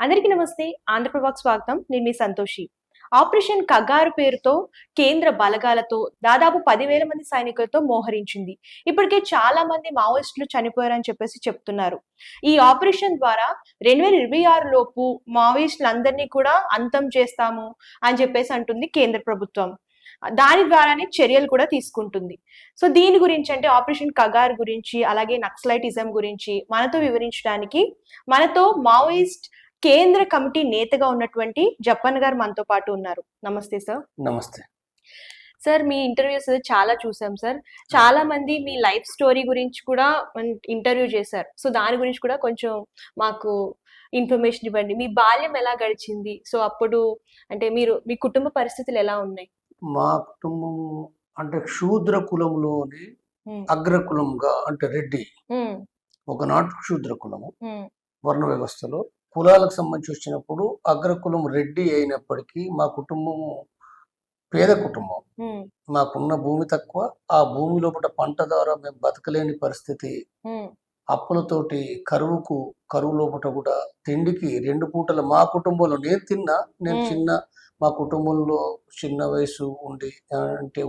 అందరికీ నమస్తే. ఆంధ్రప్రభకు స్వాగతం. నేను మీ సంతోషి. ఆపరేషన్ కగారు పేరుతో కేంద్ర బలగాలతో దాదాపు 10,000 మంది సైనికులతో మోహరించింది. ఇప్పటికే చాలా మంది మావోయిస్టులు చనిపోయారని చెప్తున్నారు. ఈ ఆపరేషన్ ద్వారా 2026 లోపు మావోయిస్టులందరినీ కూడా అంతం చేస్తాము అని అంటుంది కేంద్ర ప్రభుత్వం. దాని ద్వారానే చర్యలు కూడా తీసుకుంటుంది. సో దీని గురించి అంటే ఆపరేషన్ కగార్ గురించి, అలాగే నక్సలైటిజం గురించి మనతో వివరించడానికి మనతో మావోయిస్ట్ కేంద్ర కమిటీ నేతగా ఉన్నటువంటి జప్పన్ గారు మనతో పాటు ఉన్నారు. నమస్తే సార్. నమస్తే సార్. మీ ఇంటర్వ్యూస్ చాలా చూసాం సార్. చాలా మంది మీ లైఫ్ స్టోరీ గురించి కూడా ఇంటర్వ్యూ చేశారు. సో దాని గురించి కూడా కొంచెం మాకు ఇన్ఫర్మేషన్ ఇవ్వండి. మీ బాల్యం ఎలా గడిచింది? సో అప్పుడు అంటే మీ కుటుంబ పరిస్థితులు ఎలా ఉన్నాయి? మా కుటుంబం అంటే శూద్ర కులంలోని అగ్రకులంగా అంటే రెడ్డి, ఒకనాటి శూద్ర కులము వర్ణ వ్యవస్థలో కులాలకు సంబంధించి వచ్చినప్పుడు అగ్రకులం రెడ్డి అయినప్పటికీ మా కుటుంబము పేద కుటుంబం. మాకున్న భూమి తక్కువ. ఆ భూమి లోపల పంట ద్వారా మేము బతకలేని పరిస్థితి. అప్పులతోటి కరువు లోపల కూడా తిండికి 2 పూటలు మా కుటుంబంలో నేను చిన్న మా కుటుంబంలో చిన్న వయసు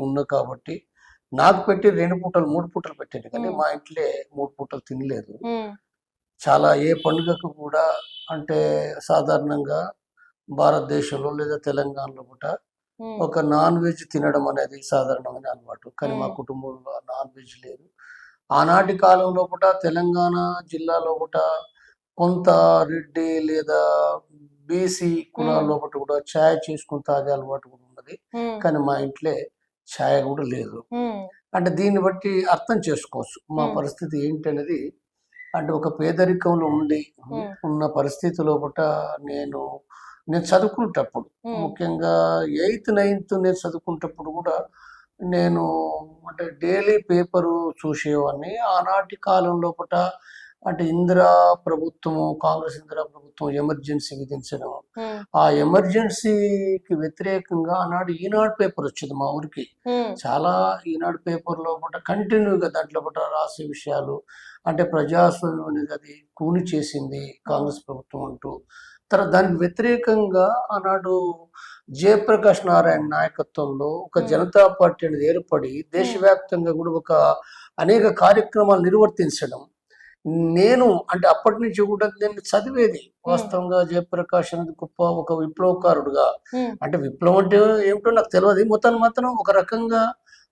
ఉన్న కాబట్టి నాకు పెట్టి 2 పూటలు 3 పూటలు పెట్టాను, కానీ మా ఇంట్లో 3 పూటలు తినలేదు. చాలా ఏ పండుగకు కూడా అంటే సాధారణంగా భారతదేశంలో లేదా తెలంగాణలో కూడా ఒక నాన్ వెజ్ తినడం అనేది సాధారణమైన అలవాటు, కానీ మా కుటుంబంలో నాన్ వెజ్ లేదు. ఆనాటి కాలంలో కూడా తెలంగాణ జిల్లాలో కూడా కొంత రెడ్డి లేదా బీసీ కులాల్లో కూడా ఛాయ్ చేసుకుని తాగే అలవాటు కూడా ఉన్నది, కానీ మా ఇంట్లో ఛాయ్ కూడా లేదు. అంటే దీన్ని బట్టి అర్థం చేసుకోవచ్చు మా పరిస్థితి ఏంటనేది. అంటే ఒక పేదరికంలో ఉన్న పరిస్థితి లోపల నేను చదువుకునేటప్పుడు, ముఖ్యంగా 8th 9th నేను చదువుకునేటప్పుడు కూడా నేను అంటే డైలీ పేపరు చూసేవాడిని. ఆనాటి కాలం లోపల అంటే కాంగ్రెస్ ఇందిరా ప్రభుత్వం ఎమర్జెన్సీ విధించడం, ఆ ఎమర్జెన్సీకి వ్యతిరేకంగా ఆనాడు ఈనాడు పేపర్ వచ్చేది మా ఊరికి. చాలా ఈనాడు పేపర్ లోపల కంటిన్యూగా దాంట్లో రాసే విషయాలు అంటే ప్రజాస్వామ్యం అనేది అది కూని చేసింది కాంగ్రెస్ ప్రభుత్వం అంటూ. తర్వాత దానికి వ్యతిరేకంగా ఆనాడు జయప్రకాష్ నారాయణ నాయకత్వంలో ఒక జనతా పార్టీ అనేది ఏర్పడి దేశవ్యాప్తంగా కూడా అనేక కార్యక్రమాలు నిర్వర్తించడం. నేను అంటే అప్పటి నుంచి కూడా నేను చదివేది వాస్తవంగా జయప్రకాష్ అనేది గొప్ప ఒక విప్లవకారుడుగా. అంటే విప్లవం అంటే ఏమిటో నాకు తెలియదు. మొత్తాన్ని మాత్రం ఒక రకంగా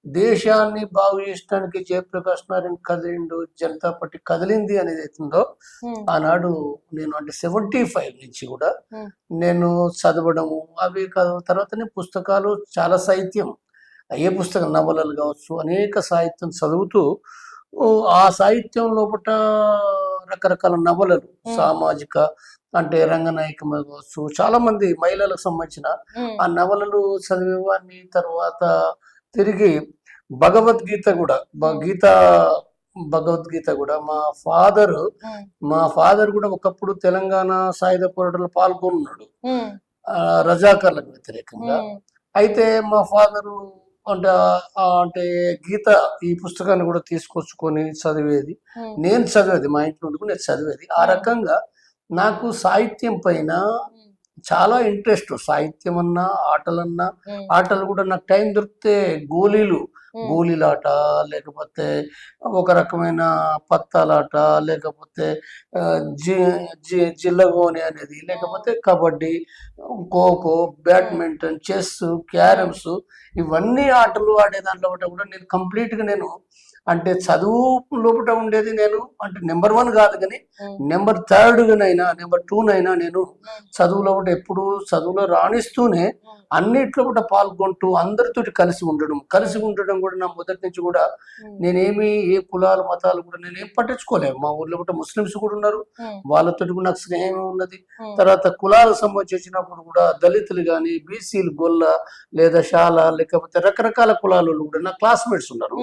దేశాన్ని బాగు చేయడానికి జయప్రకాష్ నారాయణ కదిలిండు, జనతా పార్టీ కదిలింది అనేది అవుతుందో ఆనాడు నేను అంటే 75 నుంచి కూడా నేను చదవడము అవి కాదు. తర్వాత నేను పుస్తకాలు చాలా సాహిత్యం, ఏ పుస్తకం నవలలు కావచ్చు, అనేక సాహిత్యం చదువుతూ ఆ సాహిత్యం లోపల రకరకాల నవలలు, సామాజిక అంటే రంగనాయకం కావచ్చు, చాలా మంది మహిళలకు సంబంధించిన ఆ నవలలు చదివేవాడిని. తర్వాత తిరిగి భగవద్గీత కూడా మా ఫాదర్ కూడా ఒకప్పుడు తెలంగాణ సాయుధ పోరాటంలో పాల్గొన్నాడు రజాకర్లకు వ్యతిరేకంగా. అయితే మా ఫాదరు అంటే గీత ఈ పుస్తకాన్ని కూడా తీసుకొచ్చుకొని చదివేది. నేను చదివేది మా ఇంట్లో నేను చదివేది. ఆ రకంగా నాకు సాహిత్యం పైన చాలా ఇంట్రెస్ట్. సాహిత్యం అన్నా ఆటలు కూడా నాకు టైం దొరికితే గోళీలాట, లేకపోతే ఒక రకమైన పత్తాలాట, లేకపోతే జిల్లగోని అనేది, లేకపోతే kabaddi, kho kho, badminton, chess, carroms, ఇవన్నీ ఆటలు ఆడే దాంట్లో కూడా నేను కంప్లీట్గా నేను అంటే చదువు లోపల ఉండేది. నేను అంటే నెంబర్ 1 కాదు, కానీ నెంబర్ 3 నెంబర్ 2 నేను చదువులో ఎప్పుడు చదువులో రాణిస్తూనే అన్నిట్లో కూడా పాల్గొంటూ అందరితోటి కలిసి ఉండడం కూడా నా మొదటి నుంచి కూడా నేనేమి ఏ కులాలు మతాలు కూడా నేనేం పట్టించుకోలేము. మా ఊర్లో కూడా ముస్లిమ్స్ కూడా ఉన్నారు, వాళ్ళతో కూడా నాకు స్నేహమే ఉన్నది. తర్వాత కులాలకు సంబంధించినప్పుడు కూడా దళితులు కానీ, బీసీలు, గొల్ల లేదా శాల, లేకపోతే రకరకాల కులాలు కూడా నా క్లాస్మేట్స్ ఉన్నారు.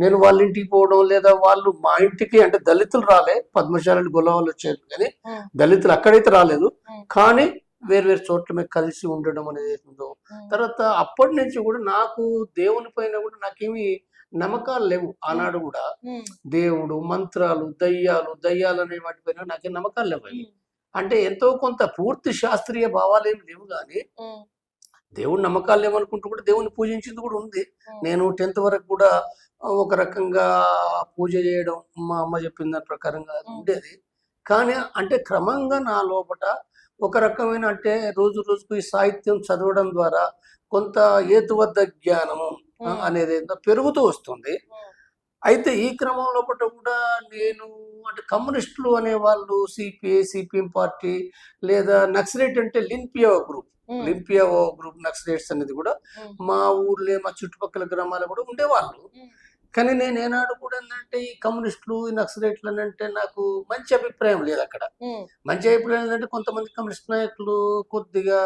నేను వాళ్ళ ఇంటికి పోవడం లేదా వాళ్ళు మా ఇంటికి, అంటే దళితులు రాలే, పద్మశాలి గొల్ల వాళ్ళు వచ్చారు, కానీ దళితులు అక్కడైతే రాలేదు, కానీ వేరు చోట్ల మీద కలిసి ఉండడం అనేది ఉందో. తర్వాత అప్పటి నుంచి కూడా నాకు దేవుని పైన కూడా నాకేమి నమ్మకాలు లేవు. ఆనాడు కూడా దేవుడు, మంత్రాలు, దయ్యాలు అనే వాటిపైన నాకేం నమ్మకాలు లేవు. అంటే ఎంతో కొంత పూర్తి శాస్త్రీయ భావాలు ఏమి లేవు కానీ దేవుడి నమ్మకాలు ఏమనుకుంటూ కూడా దేవుని పూజించింది కూడా ఉంది. నేను 10th వరకు కూడా ఒక రకంగా పూజ చేయడం మా అమ్మ చెప్పిన దాని ప్రకారంగా ఉండేది. కానీ అంటే క్రమంగా నా లోపట ఒక రకమైన అంటే రోజు రోజుకు ఈ సాహిత్యం చదవడం ద్వారా కొంత హేతుబద్ధ జ్ఞానము అనేది ఏందో పెరుగుతూ వస్తుంది. అయితే ఈ క్రమం లోపల కూడా నేను అంటే కమ్యూనిస్టులు అనేవాళ్ళు సిపిఐ, సిపిఎం పార్టీ లేదా నక్సలైట్ అంటే లింపియావో గ్రూప్ నక్సలైట్స్ అనేది కూడా మా ఊర్లే మా చుట్టుపక్కల గ్రామాలు కూడా ఉండేవాళ్ళు. కానీ నేను ఏనాడు కూడా ఏంటంటే ఈ కమ్యూనిస్టులు ఈ నక్సలైట్లు అని అంటే నాకు మంచి అభిప్రాయం లేదు అక్కడ. మంచి అభిప్రాయం ఏంటంటే కొంతమంది కమ్యూనిస్ట్ నాయకులు కొద్దిగా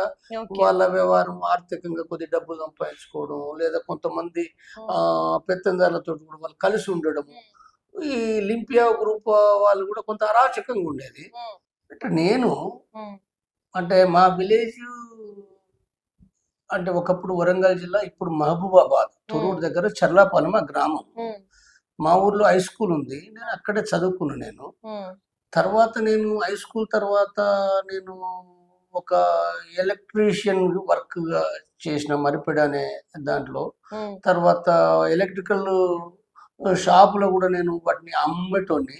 వాళ్ళ వ్యవహారం ఆర్థికంగా కొద్ది డబ్బు సంపాదించుకోవడం లేదా కొంతమంది పెత్తందారులతో కూడా వాళ్ళు కలిసి ఉండడం, ఈ లింపియా గ్రూప్ వాళ్ళు కూడా కొంత అరాచకంగా ఉండేది. అంటే నేను అంటే మా విలేజ్ అంటే ఒకప్పుడు వరంగల్ జిల్లా, ఇప్పుడు మహబూబాబాద్ తొర్రూరు దగ్గర చర్లాపాలెం ఆ గ్రామం. మా ఊర్లో హై స్కూల్ ఉంది, నేను అక్కడే చదువుకున్నాను. నేను తర్వాత నేను హై స్కూల్ తర్వాత నేను ఒక ఎలక్ట్రీషియన్ వర్క్ చేసిన మరిపెడ అనే దాంట్లో. తర్వాత ఎలక్ట్రికల్ షాపులో కూడా నేను వాటిని అమ్మటోని.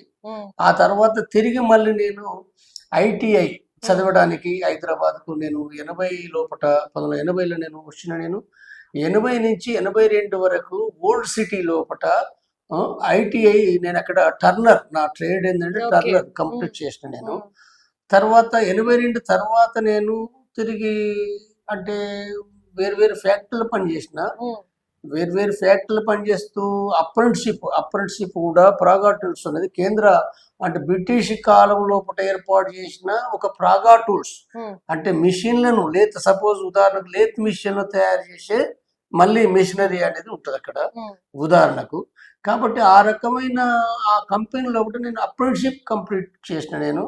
ఆ తర్వాత తిరిగి మళ్ళీ నేను ఐటీఐ చదవడానికి హైదరాబాద్కు నేను 1980లో నేను వచ్చిన. నేను 80 నుంచి 82 వరకు ఓల్డ్ సిటీ లోపట ఐటీఐ నేను అక్కడ టర్నర్, నా ట్రేడ్ ఏంటంటే టర్నర్ కంప్లీట్ చేసిన నేను. తర్వాత 82 తర్వాత నేను తిరిగి అంటే వేరు ఫ్యాక్టరీలో పనిచేసిన. వేరు ఫ్యాక్టరీలు పనిచేస్తూ అప్రెంటిషిప్ కూడా ప్రాగా టూల్స్ అనేది కేంద్ర అంటే బ్రిటిష్ కాలం లోపల ఏర్పాటు చేసిన ఒక ప్రాగా టూల్స్ అంటే మిషన్లను సపోజ్ ఉదాహరణకు లేత్ మిషన్లు తయారు చేసే మళ్ళీ మిషనరీ అనేది ఉంటుంది అక్కడ ఉదాహరణకు. కాబట్టి ఆ రకమైన ఆ కంపెనీ లోపల నేను అప్రెంటిషిప్ కంప్లీట్ చేసిన. నేను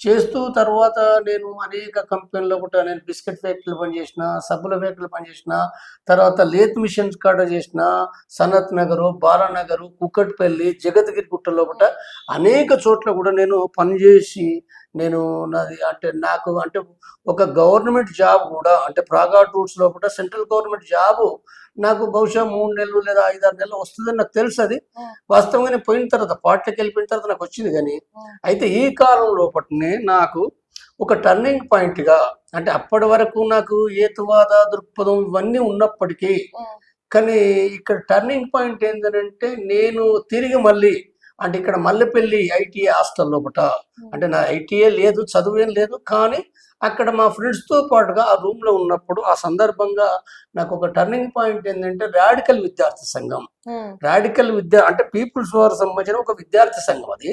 చేస్తూ తర్వాత నేను అనేక కంపెనీలో కూడా నేను బిస్కెట్ ఫ్యాక్టరీలు పనిచేసిన, సబ్బుల ఫ్యాక్టరీలు పనిచేసిన, తర్వాత లేత్ మిషన్స్ కాడ చేసిన, సనత్ నగరు, బాలానగరు, కుక్కట్పల్లి, జగద్గిరి గుట్ట లోపల అనేక చోట్ల కూడా నేను పనిచేసి నేను నాది అంటే నాకు అంటే ఒక గవర్నమెంట్ జాబ్ కూడా అంటే ప్రాగా టూల్స్ లోపల సెంట్రల్ గవర్నమెంట్ జాబ్ నాకు బహుశా 3 నెలలు లేదా 5-6 నెలలు వస్తుందని నాకు తెలుసు. అది వాస్తవంగానే పోయిన తర్వాత పార్టీకి వెళ్ళిపోయిన తర్వాత నాకు వచ్చింది. కానీ అయితే ఈ కాలం లోపలనే నాకు ఒక టర్నింగ్ పాయింట్గా అంటే అప్పటి వరకు నాకు హేతువాద దృక్పథం ఇవన్నీ ఉన్నప్పటికీ కానీ ఇక్కడ టర్నింగ్ పాయింట్ ఏంటంటే నేను తిరిగి మళ్ళీ అంటే ఇక్కడ మల్లెపల్లి ఐటీఐ హాస్టల్ లోపట అంటే నా ఐటీఐ లేదు, చదువేం లేదు, కానీ అక్కడ మా ఫ్రెండ్స్తో పాటుగా ఆ రూమ్లో ఉన్నప్పుడు ఆ సందర్భంగా నాకు ఒక టర్నింగ్ పాయింట్ ఏంటంటే రాడికల్ విద్యార్థి సంఘం. అంటే పీపుల్స్ వార్ సంబంధించిన ఒక విద్యార్థి సంఘం అది.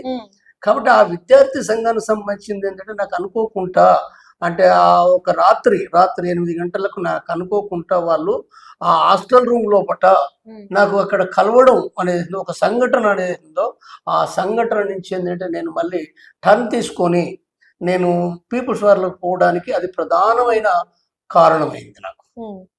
కాబట్టి ఆ విద్యార్థి సంఘానికి సంబంధించింది ఏంటంటే నాకు అనుకోకుండా అంటే ఒక రాత్రి 8 గంటలకు నాకు అనుకోకుండా వాళ్ళు ఆ హాస్టల్ రూమ్ లోపట నాకు అక్కడ కలవడం అనేది ఒక సంఘటన అనేది ఆ సంఘటన నుంచి ఏంటంటే నేను మళ్ళీ టర్న్ తీసుకొని నేను పీపుల్స్ వార్లోకి పోవడానికి అది ప్రధానమైన కారణమైంది నాకు.